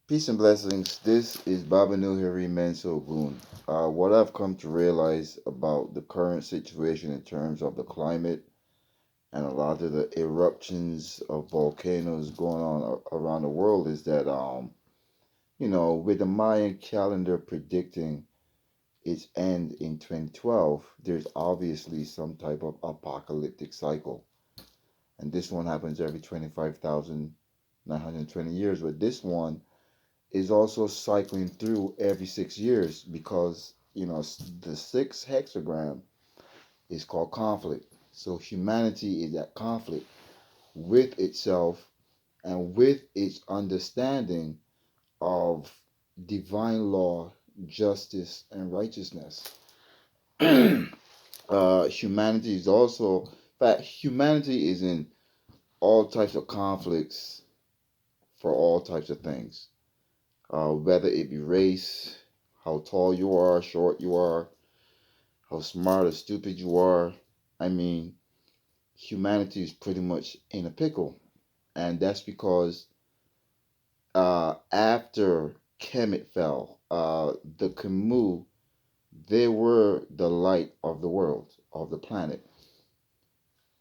Peace and blessings. This is Baba Nuhiri Mansogun. What I've come to realize about the current situation in terms of the climate and a lot of the eruptions of volcanoes going on around the world is that, with the Mayan calendar predicting its end in 2012, there's obviously some type of apocalyptic cycle. And this one happens every 25,920 years. But this one is also cycling through every 6 years because the sixth hexagram is called conflict. So humanity is at conflict with itself and with its understanding of divine law, justice, and righteousness. Humanity is also, in fact, humanity is in all types of conflicts for all types of things, whether it be race, how tall you are, short you are, how smart or stupid you are. I mean, humanity is pretty much in a pickle. And that's because after Kemet fell, the Khmu, they were the light of the world, of the planet.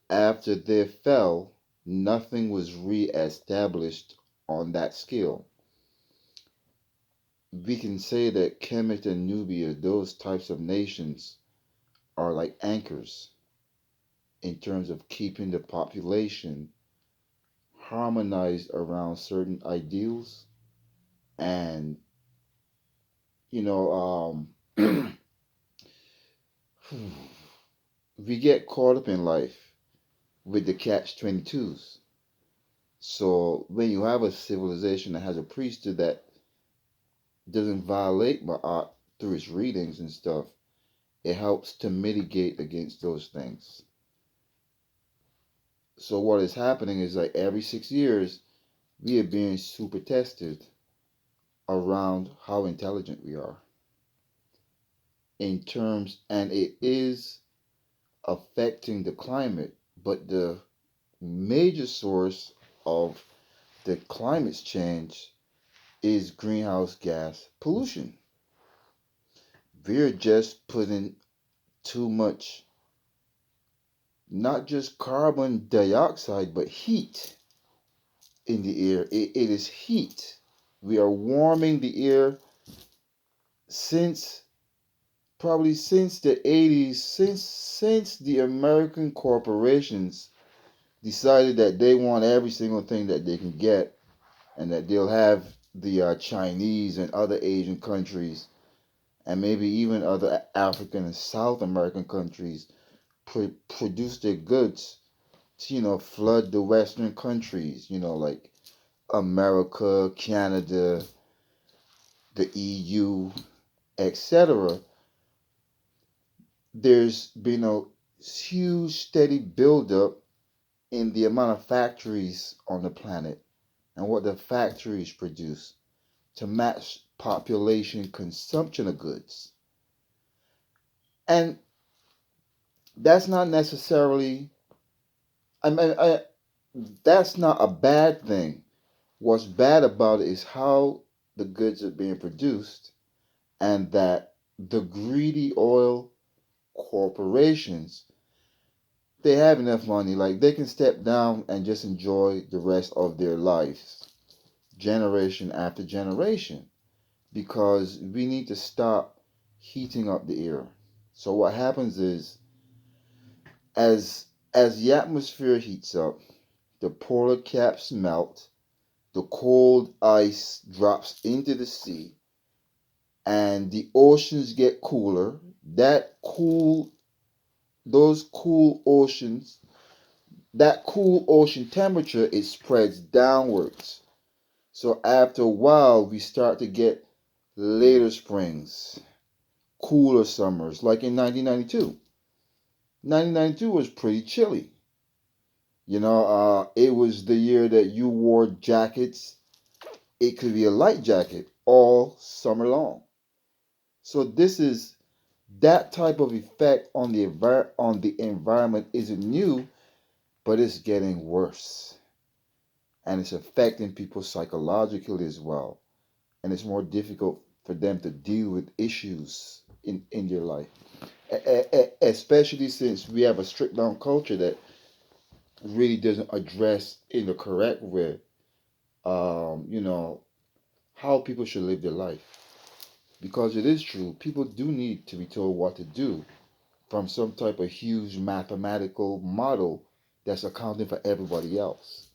After they fell, nothing was re-established on that scale. We can say that Kemet and Nubia, those types of nations, are like anchors in terms of keeping the population harmonized around certain ideals. And you know we get caught up in life with the catch 22s. So when you have a civilization that has a priesthood that doesn't violate Ma'at through its readings and stuff, it helps to mitigate against those things. So what is happening is like every 6 years we are being super tested around how intelligent we are in terms, and it is affecting the climate. But the major source of the climate change is greenhouse gas pollution. We're just putting too much, not just carbon dioxide, but heat in the air. It is heat. We are warming the air since probably since the 80s, since the American corporations decided that they want every single thing that they can get, and that they'll have the Chinese and other Asian countries, and maybe even other African and South American countries produce their goods to, flood the Western countries, like America, Canada, the EU, etc. There's been a huge, steady buildup in the amount of factories on the planet and what the factories produce to match population consumption of goods. And that's not necessarily, I mean, that's not a bad thing. What's bad about it is how the goods are being produced, and that the greedy oil corporations, they have enough money, like they can step down and just enjoy the rest of their lives, generation after generation, because we need to stop heating up the air. So what happens is, as the atmosphere heats up, the polar caps melt, the cold ice drops into the sea, and the oceans get cooler. That cool those cool oceans that cool ocean temperature, it spreads downwards. So after a while we start to get later springs, cooler summers, like in 1992. 1992 was pretty chilly. It was the year that you wore jackets. It could be a light jacket all summer long. So this is that type of effect on the environment isn't new, but it's getting worse, and it's affecting people psychologically as well. and it's more difficult for them to deal with issues in their life. Especially since we have a strict down culture that really doesn't address in the correct way, you know, how people should live their life. Because it is true, people do need to be told what to do from some type of huge mathematical model that's accounting for everybody else.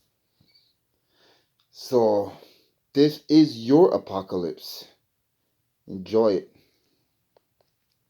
So, this is your apocalypse. Enjoy it.